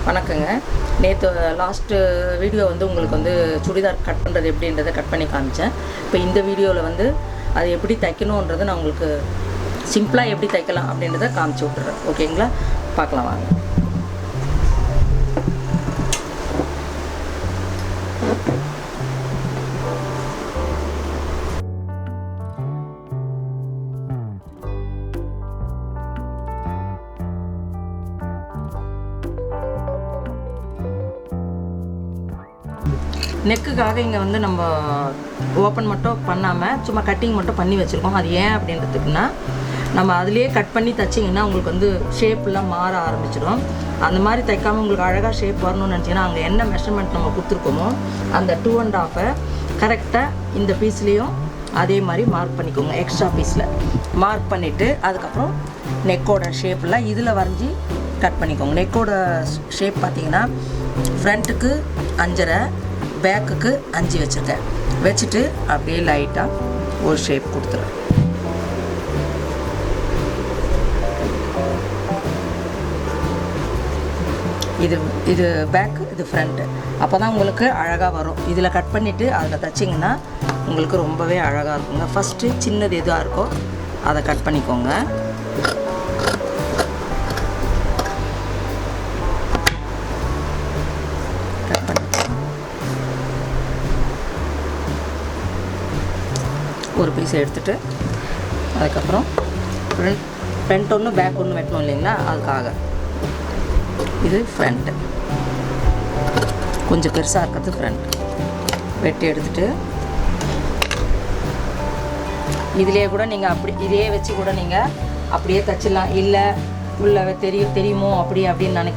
வணக்கங்க. நேற்று last video வந்து உங்களுக்கு வந்து சுடிதார் கட் பண்ணுறது எப்படின்றத கட் பண்ணி காமிச்சேன். இப்போ இந்த வீடியோவில் வந்து அது எப்படி தைக்கணுன்றதை நான் உங்களுக்கு சிம்பிளாக எப்படி தைக்கலாம் அப்படின்றத காமிச்சு விட்டுறேன். ஓகேங்களா? பார்க்கலாம் வாங்க. நெக்குக்காக இங்கே வந்து நம்ம ஓப்பன் மட்டும் பண்ணாமல் சும்மா கட்டிங் மட்டும் பண்ணி வச்சுருக்கோம். அது ஏன் அப்படின்றதுக்குன்னா நம்ம அதிலே கட் பண்ணி தைச்சிங்கன்னா உங்களுக்கு வந்து ஷேப்லாம் மாற ஆரம்பிச்சிடும். அந்த மாதிரி தைக்காமல் உங்களுக்கு அழகாக ஷேப் வரணும்னு நினச்சிங்கன்னா அங்கே என்ன மெஷர்மெண்ட் நம்ம கொடுத்துருக்கோமோ அந்த 2.5 கரெக்டாக இந்த பீஸ்லேயும் அதே மாதிரி மார்க் பண்ணிக்கோங்க. எக்ஸ்ட்ரா பீஸில் மார்க் பண்ணிவிட்டு அதுக்கப்புறம் நெக்கோட ஷேப்லாம் இதில் வரைஞ்சி கட் பண்ணிக்கோங்க. நெக்கோட ஷேப் பார்த்தீங்கன்னா ஃப்ரண்ட்டுக்கு 5.5, பேக்குக்கு 5 வச்சுருக்கேன். வச்சுட்டு அப்படியே லைட்டாக ஒரு ஷேப் கொடுத்துருவேன். இது பேக்கு, இது ஃப்ரண்ட்டு. அப்போ தான் உங்களுக்கு அழகாக வரும். இதில் கட் பண்ணிவிட்டு அதில் தைச்சிங்கன்னா உங்களுக்கு ரொம்பவே அழகாக இருக்குங்க. ஃபஸ்ட்டு சின்னது எதுவாக இருக்கோ அதை கட் பண்ணிக்கோங்க. ஒரு பீஸ் எடுத்துகிட்டு அதுக்கப்புறம் ஃப்ரண்ட் ஒன்று பேக் ஒன்று வெட்டணும் இல்லைங்களா, அதுக்காக இது ஃப்ரண்ட்டு, கொஞ்சம் பெருசாக இருக்கிறது ஃப்ரண்ட். வெட்டி எடுத்துகிட்டு இதிலே கூட நீங்கள் இதே வச்சு கூட நீங்கள் அப்படியே தைச்சிடலாம். இல்லை உள்ள தெரியுமோ அப்படின்னு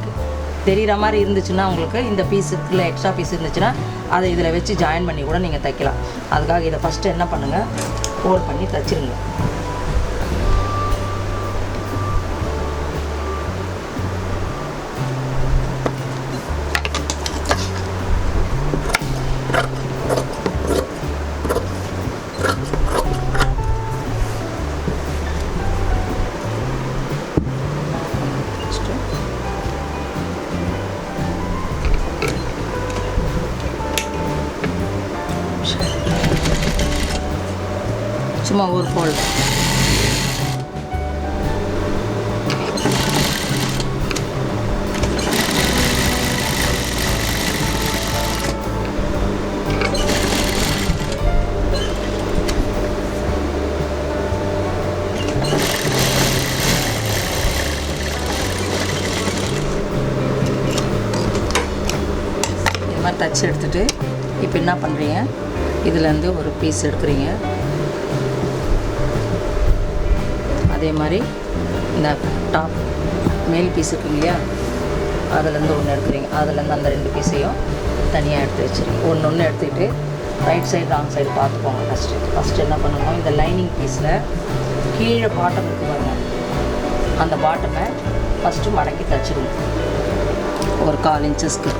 தெரிகிற மாதிரி இருந்துச்சுன்னா உங்களுக்கு இந்த பீஸ் இருக்குல்ல, எக்ஸ்ட்ரா பீஸ் இருந்துச்சுன்னா அதை இதில் வச்சு ஜாயின் பண்ணி கூட நீங்கள் தைக்கலாம். அதுக்காக இதை ஃபஸ்ட்டு என்ன பண்ணுங்கள், ஃபோல்ட் பண்ணி தைச்சிருங்க. சும்மா ஒரு ஃபோல்டு. இது மாதிரி தச்சு எடுத்துகிட்டு இப்போ என்ன பண்ணுறீங்க, இதுலேருந்து ஒரு பீஸ் எடுக்கிறீங்க. அதே மாதிரி இந்த டாப் மேல் பீஸ் இருக்குங்க இல்லையா, அதுலேருந்து ஒன்று எடுக்கிறீங்க. அதுலேருந்து அந்த 2 பீஸையும் தனியாக எடுத்து வச்சுருங்க. ஒன்று எடுத்துக்கிட்டு ரைட் சைடு ராங் சைடு பார்த்துக்கோங்க. ஃபஸ்ட்டு என்ன பண்ணணும், இந்த லைனிங் பீஸில் கீழே பாட்டம் இருக்கு பாருங்க, அந்த பாட்டமை ஃபஸ்ட்டு மடக்கி தைச்சிடுங்க ஒரு 1/4 இன்ச்சஸ்க்கு.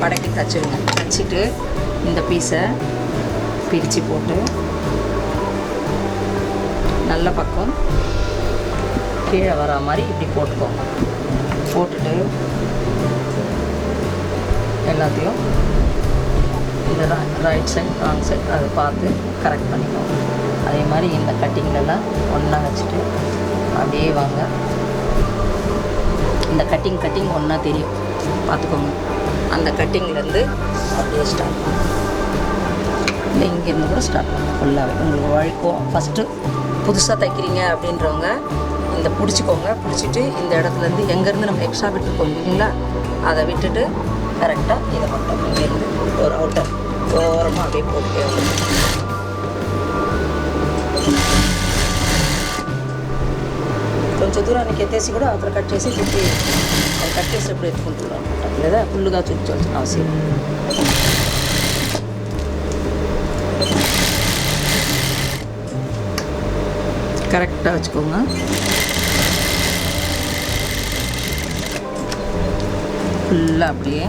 மடக்கி தச்சிடுங்க. தச்சுட்டு இந்த பீஸை பிரித்து போட்டு நல்ல பக்கம் கீழே வர மாதிரி இப்படி போட்டுக்கோங்க. போட்டுட்டு எல்லாத்தையும் இந்த ரைட் சைட் ராங் சைட் அதை பார்த்து கரெக்ட் பண்ணிக்கோங்க. அதே மாதிரி இந்த கட்டிங்லலாம் ஒன்றா வச்சுட்டு அப்படியே வாங்க. இந்த கட்டிங் ஒன்றா தெரியும் பார்த்துக்கோங்க. அந்த கட்டிங்லேருந்து அப்படியே ஸ்டார்ட் பண்ணுங்க. இல்லை இங்கேருந்து கூட ஸ்டார்ட் பண்ணுங்க. ஃபுல்லாகவே உங்களுக்கு வழிக்கும். ஃபஸ்ட்டு புதுசாக தைக்கிறீங்க அப்படின்றவங்க இந்த பிடிச்சிக்கோங்க. பிடிச்சிட்டு இந்த இடத்துலேருந்து எங்கேருந்து நம்ம எக்ஸ்ட்ரா விட்டுருக்கோம் இல்லைங்களா, அதை விட்டுட்டு கரெக்டாக இதை மட்டும் இங்கேருந்து ஒரு அவுட்டர் ஓரமாக அப்படியே போட்டுட்டே కొంచెం దూరానికి ఎత్తేసి కూడా అక్కడ కట్ చేసి తిప్పి అది కట్ చేసేప్పుడు ఎత్తుకుంటున్నాం లేదా ఫుల్గా చూపించాల్సిన అవసరం. கரெக்டாக வச்சுக்கோங்க. ஃபுல்லாக அப்படியே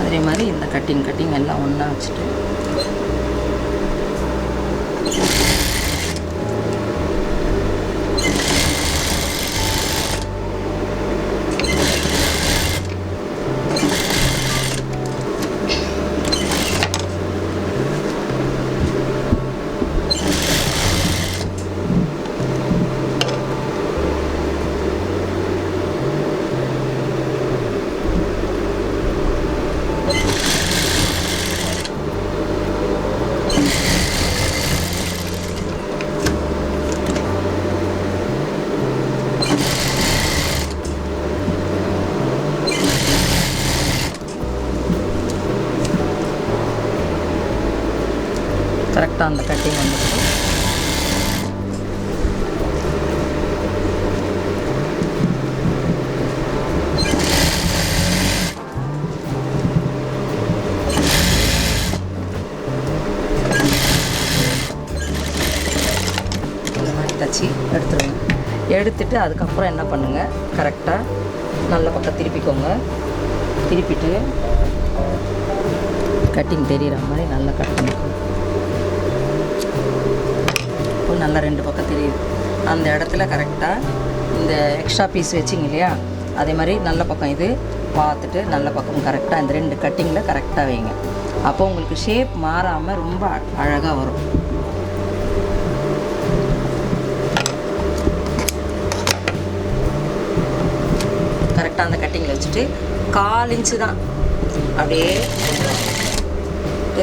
அதே மாதிரி இந்த கட்டிங் எல்லாம் ஒன்றா வச்சுட்டு கரெக்டாக அந்த கட்டிங் வந்துட்டு இந்த மாதிரி தச்சு எடுத்துருங்க. எடுத்துட்டு அதுக்கப்புறம் என்ன பண்ணுங்கள், கரெக்டாக நல்ல பக்கம் திருப்பிக்கோங்க. திருப்பிட்டு கட்டிங் தெரிகிற மாதிரி நல்லா கட் பண்ணிக்கோங்க. நல்லா 2 பக்கம் தெரியுது. அந்த இடத்துல கரெக்டாக இந்த எக்ஸ்ட்ரா பீஸ் வச்சிங்க இல்லையா, அதே மாதிரி நல்ல பக்கம் இது பார்த்துட்டு நல்ல பக்கம் கரெக்டாக இந்த 2 கட்டிங்கில் கரெக்டாக வைங்க. அப்போ உங்களுக்கு ஷேப் மாறாமல் ரொம்ப அழகாக வரும். கரெக்டாக அந்த கட்டிங்கில் வச்சுட்டு 1/4 இன்ச்சு தான் அப்படியே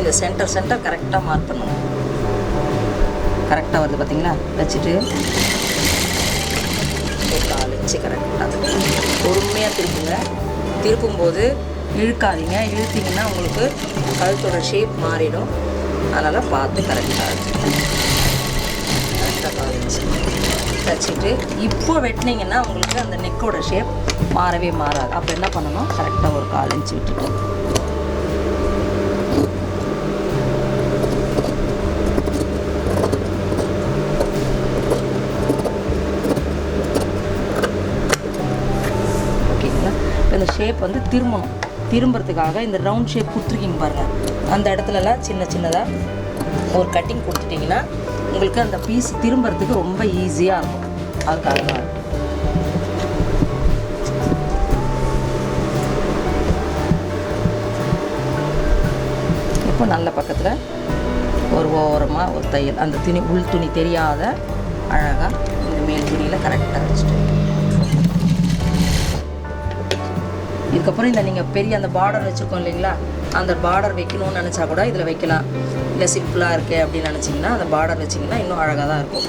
இந்த சென்டர் கரெக்டாக மார்க் பண்ணுங்க. கரெக்டாக வருது பார்த்தீங்களா, வச்சுட்டு ஒரு 4 இன்ச்சு கரெக்டாக பொறுமையாக திருப்புங்க. திருப்பும்போது இழுக்காதீங்க, இழுத்திங்கன்னா உங்களுக்கு கழுத்தோட ஷேப் மாறிடும். அதனால் பார்த்து கரெக்டாக 4 இன்ச்சு தச்சுட்டு இப்போ வெட்டினீங்கன்னா உங்களுக்கு அந்த நெக்கோட ஷேப் மாறவே மாறாது. அப்போ என்ன பண்ணணும், கரெக்டாக ஒரு 4 இன்ச்சு விட்டுட்டு இந்த ஷேப் வந்து திரும்புறதுக்காக இந்த ரவுண்ட் ஷேப் கொடுத்துருக்கீங்க பாருங்கள், அந்த இடத்துலலாம் சின்னதாக ஒரு கட்டிங் கொடுத்துட்டிங்கன்னா உங்களுக்கு அந்த பீஸ் திரும்புறதுக்கு ரொம்ப ஈஸியாக இருக்கும். அதுக்காக தான் இப்போ நல்ல பக்கத்தில் ஒரு ஓரமாக ஒரு தையல், அந்த உள் துணி தெரியாத அழகாக இந்த மேல் துணியில் கரெக்டாக வச்சுட்டு இதுக்கப்புறம் இந்த நீங்கள் பெரிய அந்த பார்டர் வச்சுருக்கோம் இல்லைங்களா, அந்த பார்டர் வைக்கணும்னு நினச்சா கூட இதில் வைக்கலாம். இல்லை சிம்பிளாக இருக்கே அப்படின்னு நினச்சிங்கன்னா அந்த பார்டர் வச்சிங்கன்னா இன்னும் அழகாக தான் இருக்கும்.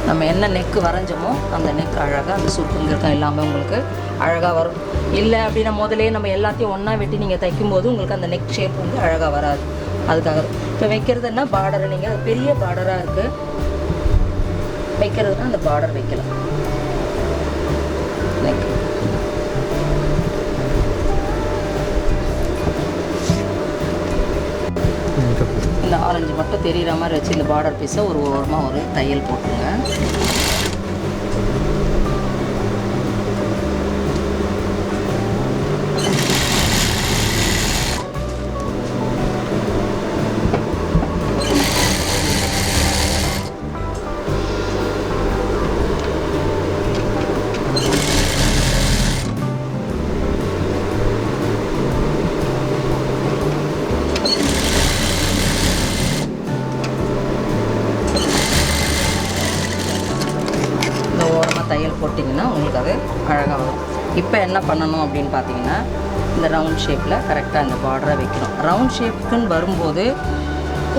நம்ம என்ன நெக்கு வரைஞ்சோமோ அந்த நெக் அழகாக அந்த சுருக்குங்கிறதும் எல்லாமே உங்களுக்கு அழகாக வரும். இல்லை அப்படின்னா முதலே நம்ம எல்லாத்தையும் ஒன்றா வெட்டி நீங்கள் தைக்கும்போது உங்களுக்கு அந்த நெக் ஷேப் வந்து அழகாக வராது. அதுக்காக இப்போ வைக்கிறதுன்னா பார்டரை நீங்கள் அது பெரிய பார்டராக இருக்குது வைக்கிறதுனா அந்த பார்டர் வைக்கலாம். நெக் இந்த ஆரஞ்சு மட்டும் தெரிகிற மாதிரி வச்சு இந்த பார்டர் பீஸை ஒரு ஓரமாக ஒரு தையல் போட்டுருங்க. உங்களுக்கு அது அழகாக வரும். இப்போ என்ன பண்ணணும் அப்படின்னு பார்த்தீங்கன்னா, இந்த ரவுண்ட் ஷேப்பில் கரெக்டாக இந்த பார்டரை வைக்கணும். ரவுண்ட் ஷேப்புக்குன்னு வரும்போது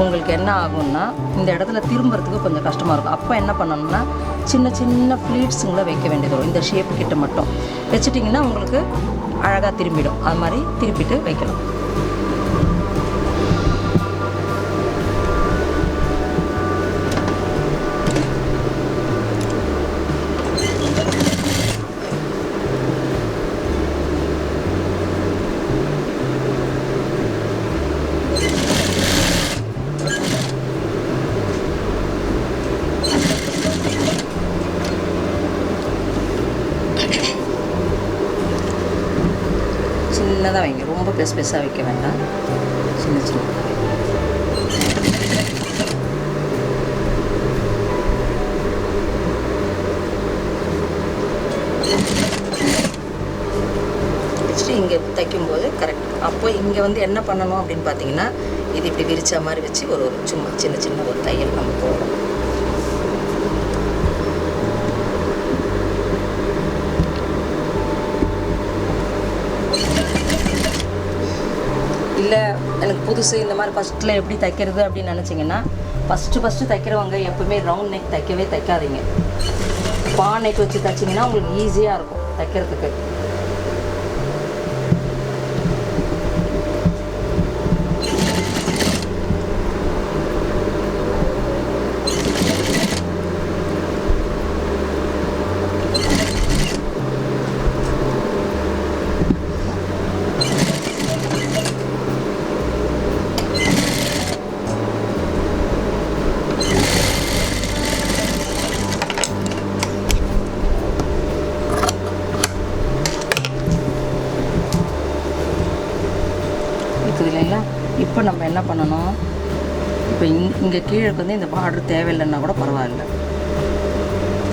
உங்களுக்கு என்ன ஆகும்னா, இந்த இடத்துல திரும்புறதுக்கு கொஞ்சம் கஷ்டமாக இருக்கும். அப்போ என்ன பண்ணணும்னா, சின்ன சின்ன ஃப்ளீட்ஸுங்களை வைக்க வேண்டியது வரும். இந்த ஷேப்பு கிட்ட மட்டும் வச்சுட்டிங்கன்னா உங்களுக்கு அழகாக திரும்பிடும். அது மாதிரி திருப்பிட்டு வைக்கணும். சின்னதாக வைங்க, ரொம்ப பெருசாக வைக்க வேண்டாம். சின்ன சின்னதாக வச்சுட்டு இங்கே தைக்கும்போது கரெக்ட். அப்போ இங்கே வந்து என்ன பண்ணணும் அப்படின்னு பார்த்தீங்கன்னா, இது இப்படி விரிச்சா மாதிரி வச்சு ஒரு சும்மா சின்ன சின்ன ஒரு தையல் நம்ம போடுறோம். இல்லை எனக்கு புதுசு இந்த மாதிரி ஃபஸ்ட்டில் எப்படி தைக்கிறது அப்படின்னு நினச்சிங்கன்னா, ஃபஸ்ட்டு தைக்கிறவங்க எப்போவுமே ரவுண்ட் நெக் தைக்காதீங்க. பா நெக் வச்சு தைச்சிங்கன்னா உங்களுக்கு ஈஸியாக இருக்கும் தைக்கிறதுக்கு. இல்லைங்களா? இப்போ நம்ம என்ன பண்ணணும், இப்போ இங்கே கீழே வந்து இந்த பார்டர் தேவையில்லைன்னா கூட பரவாயில்ல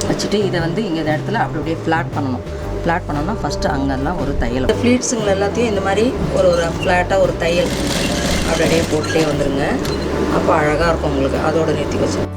வச்சுட்டு இதை வந்து இங்கே இந்த இடத்துல அப்படியே ஃப்ளாட் பண்ணணும். ஃப்ளாட் பண்ணோன்னா ஃபஸ்ட்டு அங்கெல்லாம் ஒரு தையல், இந்த ஃப்ளீட்ஸுங்களை எல்லாத்தையும் இந்த மாதிரி ஒரு ஃப்ளாட்டாக ஒரு தையல் அப்படியே போட்டுகிட்டே வந்துடுங்க. அப்போ அழகாக இருக்கும் உங்களுக்கு. அதோட நிறுத்தி வச்சு